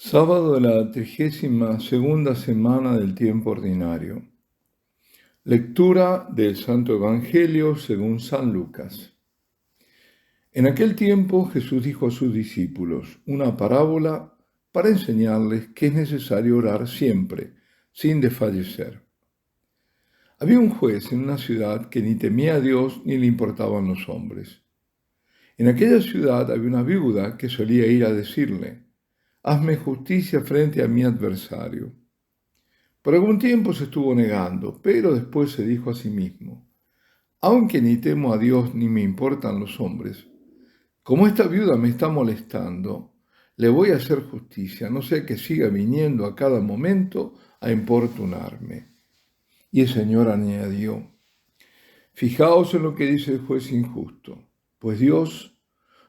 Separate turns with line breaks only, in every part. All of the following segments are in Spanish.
Sábado de la 32ª semana del tiempo ordinario. Lectura del Santo Evangelio según San Lucas. En aquel tiempo Jesús dijo a sus discípulos una parábola para enseñarles que es necesario orar siempre, sin desfallecer. Había un juez en una ciudad que ni temía a Dios ni le importaban los hombres. En aquella ciudad había una viuda que solía ir a decirle: «Hazme justicia frente a mi adversario». Por algún tiempo se estuvo negando, pero después se dijo a sí mismo: «Aunque ni temo a Dios ni me importan los hombres, como esta viuda me está molestando, le voy a hacer justicia, no sea que siga viniendo a cada momento a importunarme». Y el Señor añadió: «Fijaos en lo que dice el juez injusto, pues Dios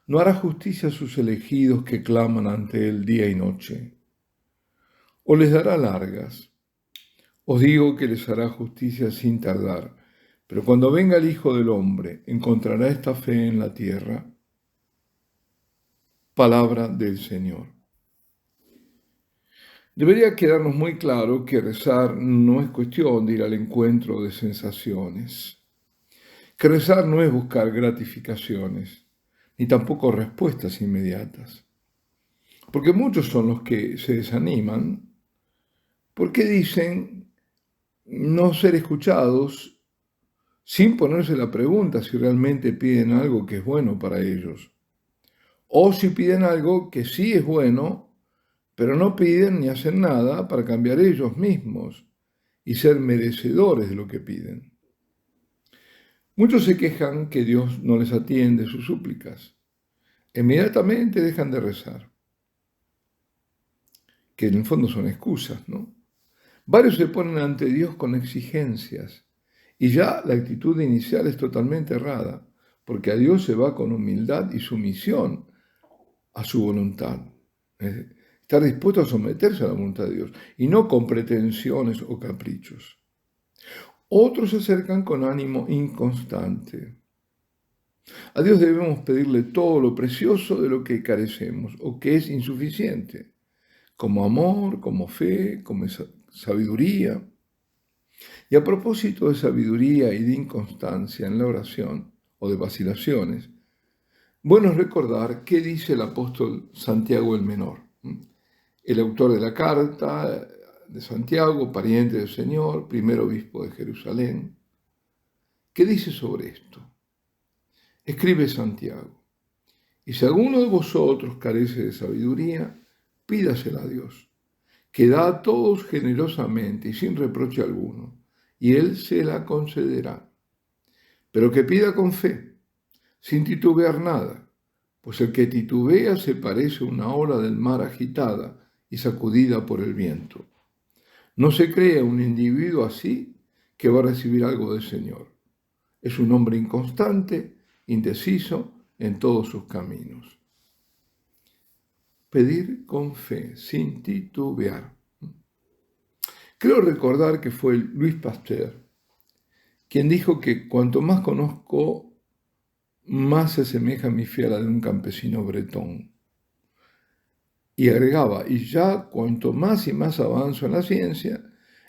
no hará justicia a sus elegidos que claman ante él día y noche. O les dará largas. Os digo que les hará justicia sin tardar, pero cuando venga el Hijo del Hombre, ¿encontrará esta fe en la tierra?». Palabra del Señor. Debería quedarnos muy claro que rezar no es cuestión de ir al encuentro de sensaciones, que rezar no es buscar gratificaciones, ni tampoco respuestas inmediatas. Porque muchos son los que se desaniman porque dicen no ser escuchados sin ponerse la pregunta si realmente piden algo que es bueno para ellos, o si piden algo que sí es bueno, pero no piden ni hacen nada para cambiar ellos mismos y ser merecedores de lo que piden. Muchos se quejan que Dios no les atiende sus súplicas. Inmediatamente dejan de rezar, que en el fondo son excusas, ¿no? Varios se ponen ante Dios con exigencias y ya la actitud inicial es totalmente errada, porque a Dios se va con humildad y sumisión a su voluntad. Estar dispuesto a someterse a la voluntad de Dios y no con pretensiones o caprichos. Otros se acercan con ánimo inconstante. A Dios debemos pedirle todo lo precioso de lo que carecemos o que es insuficiente, como amor, como fe, como sabiduría. Y a propósito de sabiduría y de inconstancia en la oración o de vacilaciones, bueno es recordar qué dice el apóstol Santiago el Menor, el autor de la carta de Santiago, pariente del Señor, primer obispo de Jerusalén. ¿Qué dice sobre esto? Escribe Santiago: «Y si alguno de vosotros carece de sabiduría, pídasela a Dios, que da a todos generosamente y sin reproche alguno, y Él se la concederá. Pero que pida con fe, sin titubear nada, pues el que titubea se parece a una ola del mar agitada y sacudida por el viento. No se crea un individuo así que va a recibir algo del Señor. Es un hombre inconstante, indeciso en todos sus caminos». Pedir con fe, sin titubear. Creo recordar que fue Luis Pasteur quien dijo que cuanto más conozco, más se asemeja mi fe a la de un campesino bretón. Y agregaba: y ya cuanto más y más avanzo en la ciencia,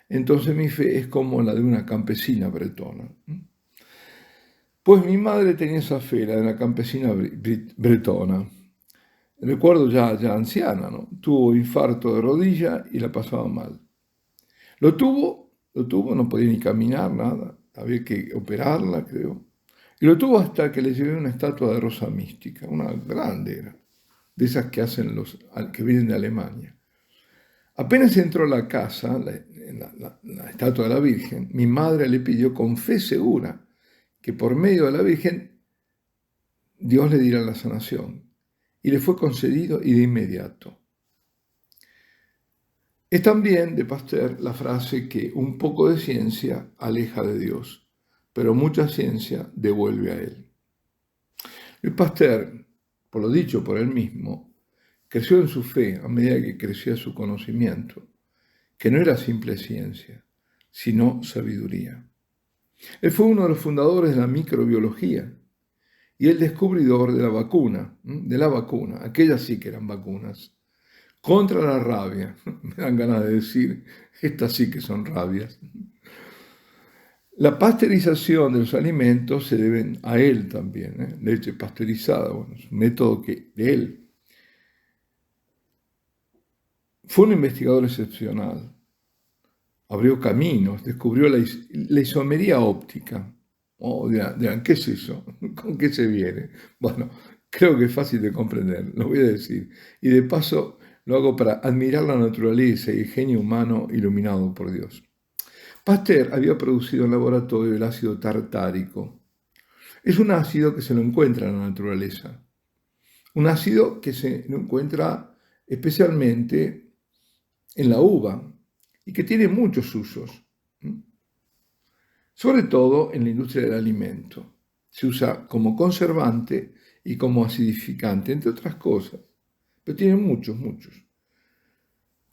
entonces mi fe es como la de una campesina bretona. Pues mi madre tenía esa fe, la de una campesina bretona. Recuerdo ya anciana, ¿no? Tuvo infarto de rodilla y la pasaba mal. Lo tuvo, no podía ni caminar, nada. Había que operarla, creo. Y lo tuvo hasta que le llevé una estatua de Rosa Mística, una grande era, de esas que hacen que vienen de Alemania. Apenas entró a la casa, la estatua de la Virgen, mi madre le pidió con fe segura que por medio de la Virgen Dios le diera la sanación. Y le fue concedido y de inmediato. Es también de Pasteur la frase que un poco de ciencia aleja de Dios, pero mucha ciencia devuelve a Él. Luis Pasteur, por lo dicho por él mismo, creció en su fe a medida que crecía su conocimiento, que no era simple ciencia, sino sabiduría. Él fue uno de los fundadores de la microbiología y el descubridor de la vacuna, aquellas sí que eran vacunas, contra la rabia. Me dan ganas de decir, estas sí que son rabias. La pasteurización de los alimentos se deben a él también, ¿eh? Leche pasteurizada, bueno, es un método de él. Fue un investigador excepcional. Abrió caminos, descubrió la isomería óptica. Oh, dirán, ¿qué es eso? ¿Con qué se viene? Bueno, creo que es fácil de comprender, lo voy a decir. Y de paso lo hago para admirar la naturaleza y el genio humano iluminado por Dios. Pasteur había producido en laboratorio el ácido tartárico. Es un ácido que se lo encuentra en la naturaleza. Un ácido que se lo encuentra especialmente en la uva y que tiene muchos usos, sobre todo en la industria del alimento. Se usa como conservante y como acidificante, entre otras cosas, pero tiene muchos.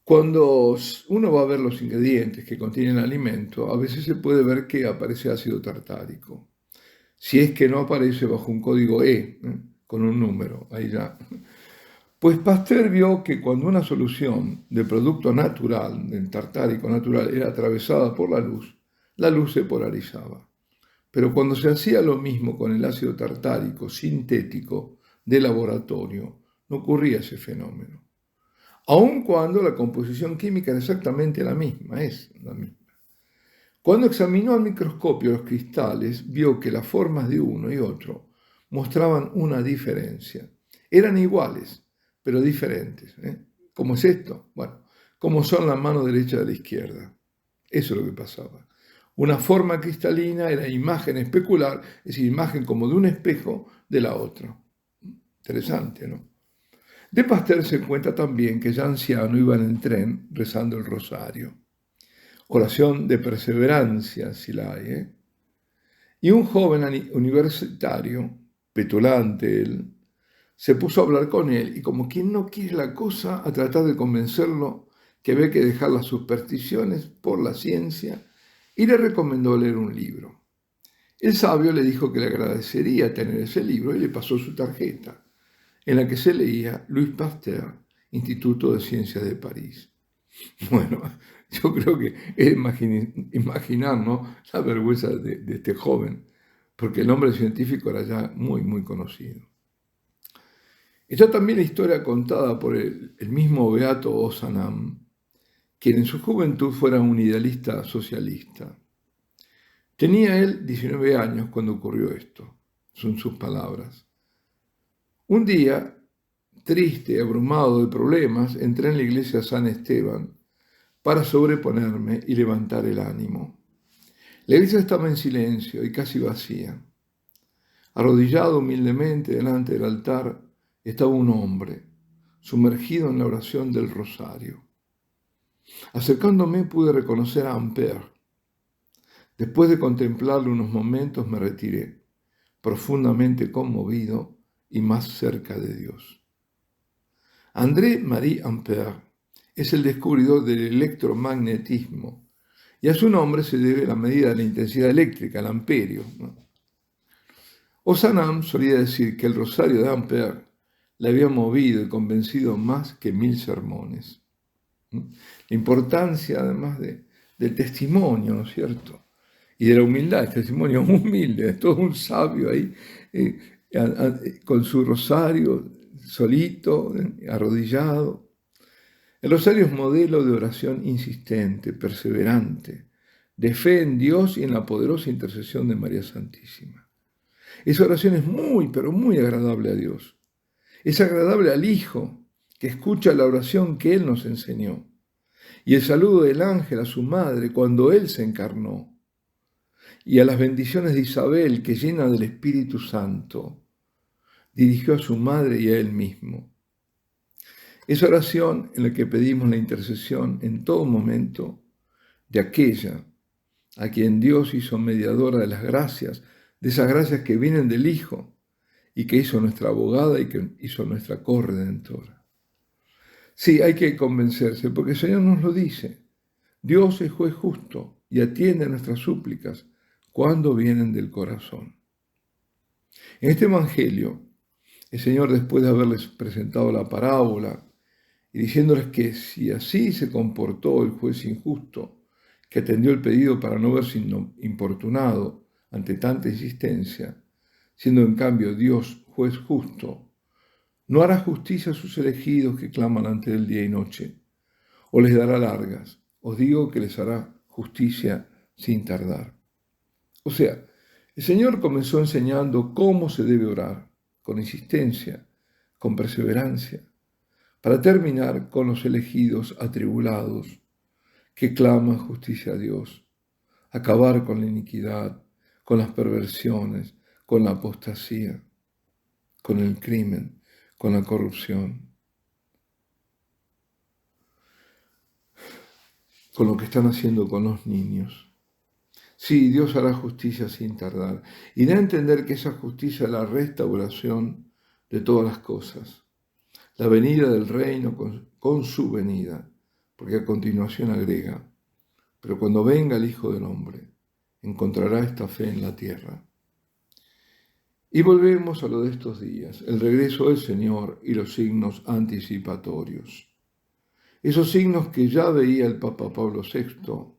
Cuando uno va a ver los ingredientes que contiene el alimento, a veces se puede ver que aparece ácido tartárico. Si es que no aparece bajo un código E, con un número, ahí ya. Pues Pasteur vio que cuando una solución de producto natural, del tartárico natural, era atravesada por la luz se polarizaba. Pero cuando se hacía lo mismo con el ácido tartárico sintético de laboratorio, no ocurría ese fenómeno. Aun cuando la composición química era exactamente la misma, es la misma. Cuando examinó al microscopio los cristales, vio que las formas de uno y otro mostraban una diferencia. Eran iguales, pero diferentes. ¿Cómo es esto? Bueno, como son la mano derecha de la izquierda. Eso es lo que pasaba. Una forma cristalina era imagen especular, es decir, imagen como de un espejo de la otra. Interesante, ¿no? De Pasteur se cuenta también que ya anciano iba en el tren rezando el rosario. Oración de perseverancia, si la hay, ¿eh? Y un joven universitario, petulante él, se puso a hablar con él y como quien no quiere la cosa, a tratar de convencerlo que había que dejar las supersticiones por la ciencia y le recomendó leer un libro. El sabio le dijo que le agradecería tener ese libro y le pasó su tarjeta, en la que se leía Louis Pasteur, Instituto de Ciencias de París. Bueno, yo creo que es imaginar, ¿no?, la vergüenza de este joven, porque el nombre científico era ya muy conocido. Está también la historia contada por el mismo Beato Ozanam, quien en su juventud fuera un idealista socialista. Tenía él 19 años cuando ocurrió esto, son sus palabras. Un día, triste y abrumado de problemas, entré en la iglesia San Esteban para sobreponerme y levantar el ánimo. La iglesia estaba en silencio y casi vacía. Arrodillado humildemente delante del altar estaba un hombre, sumergido en la oración del rosario. Acercándome pude reconocer a Ampère. Después de contemplarlo unos momentos me retiré, profundamente conmovido y más cerca de Dios. André-Marie Ampère es el descubridor del electromagnetismo y a su nombre se debe la medida de la intensidad eléctrica, el amperio, ¿no? Ozanam solía decir que el rosario de Ampère le había movido y convencido más que 1000 sermones. La importancia, además, del testimonio, ¿no es cierto? Y de la humildad, el testimonio humilde, es todo un sabio ahí, con su rosario, solito, arrodillado. El rosario es modelo de oración insistente, perseverante, de fe en Dios y en la poderosa intercesión de María Santísima. Esa oración es pero muy agradable a Dios. Es agradable al Hijo, que escucha la oración que Él nos enseñó. Y el saludo del ángel a su madre cuando Él se encarnó. Y a las bendiciones de Isabel, que llena del Espíritu Santo, dirigió a su madre y a Él mismo. Esa oración en la que pedimos la intercesión en todo momento de aquella a quien Dios hizo mediadora de las gracias, de esas gracias que vienen del Hijo y que hizo nuestra abogada y que hizo nuestra corredentora. Sí, hay que convencerse, porque el Señor nos lo dice. Dios es juez justo y atiende a nuestras súplicas cuando vienen del corazón. En este Evangelio, el Señor, después de haberles presentado la parábola y diciéndoles que si así se comportó el juez injusto, que atendió el pedido para no verse importunado ante tanta insistencia, siendo en cambio Dios juez justo, no hará justicia a sus elegidos que claman ante él día y noche, o les dará largas. Os digo que les hará justicia sin tardar. O sea, el Señor comenzó enseñando cómo se debe orar, con insistencia, con perseverancia, para terminar con los elegidos atribulados que claman justicia a Dios, acabar con la iniquidad, con las perversiones, con la apostasía, con el crimen, con la corrupción, con lo que están haciendo con los niños. Sí, Dios hará justicia sin tardar y da a entender que esa justicia es la restauración de todas las cosas, la venida del reino con su venida, porque a continuación agrega, pero cuando venga el Hijo del Hombre, encontrará esta fe en la tierra. Y volvemos a lo de estos días, el regreso del Señor y los signos anticipatorios. Esos signos que ya veía el Papa Pablo VI,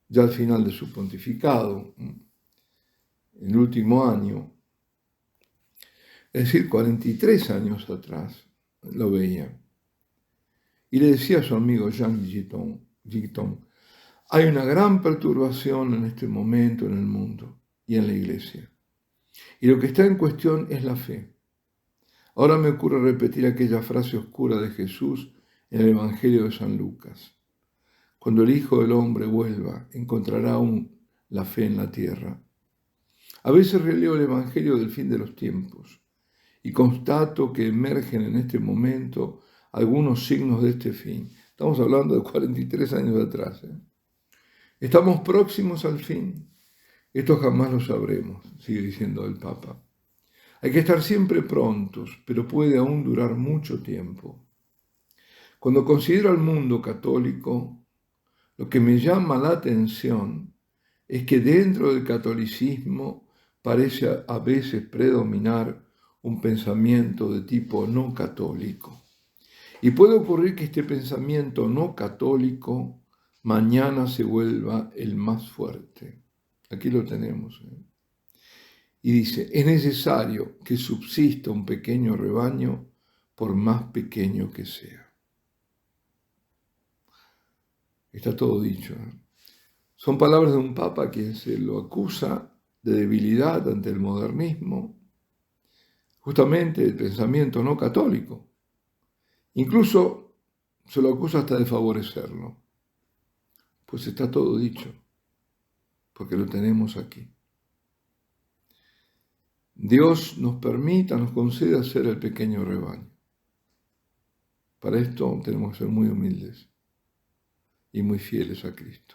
ya al final de su pontificado, en el último año, es decir, 43 años atrás, lo veía. Y le decía a su amigo Jean Guiton, hay una gran perturbación en este momento en el mundo y en la iglesia. Y lo que está en cuestión es la fe. Ahora me ocurre repetir aquella frase oscura de Jesús en el Evangelio de San Lucas. Cuando el Hijo del Hombre vuelva, encontrará aún la fe en la tierra. A veces releo el Evangelio del fin de los tiempos y constato que emergen en este momento algunos signos de este fin. Estamos hablando de 43 años atrás. Estamos próximos al fin. Esto jamás lo sabremos, sigue diciendo el Papa. Hay que estar siempre prontos, pero puede aún durar mucho tiempo. Cuando considero al mundo católico, lo que me llama la atención es que dentro del catolicismo parece a veces predominar un pensamiento de tipo no católico. Y puede ocurrir que este pensamiento no católico mañana se vuelva el más fuerte. Aquí lo tenemos. Y dice, es necesario que subsista un pequeño rebaño por más pequeño que sea. Está todo dicho. Son palabras de un papa que se lo acusa de debilidad ante el modernismo, justamente el pensamiento no católico. Incluso se lo acusa hasta de favorecerlo. Pues está todo dicho, porque lo tenemos aquí. Dios nos permita, nos conceda ser el pequeño rebaño. Para esto tenemos que ser muy humildes y muy fieles a Cristo.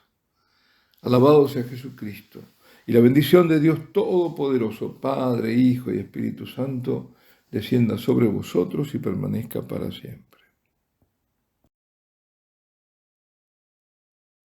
Alabado sea Jesucristo. Y la bendición de Dios Todopoderoso, Padre, Hijo y Espíritu Santo, descienda sobre vosotros y permanezca para siempre.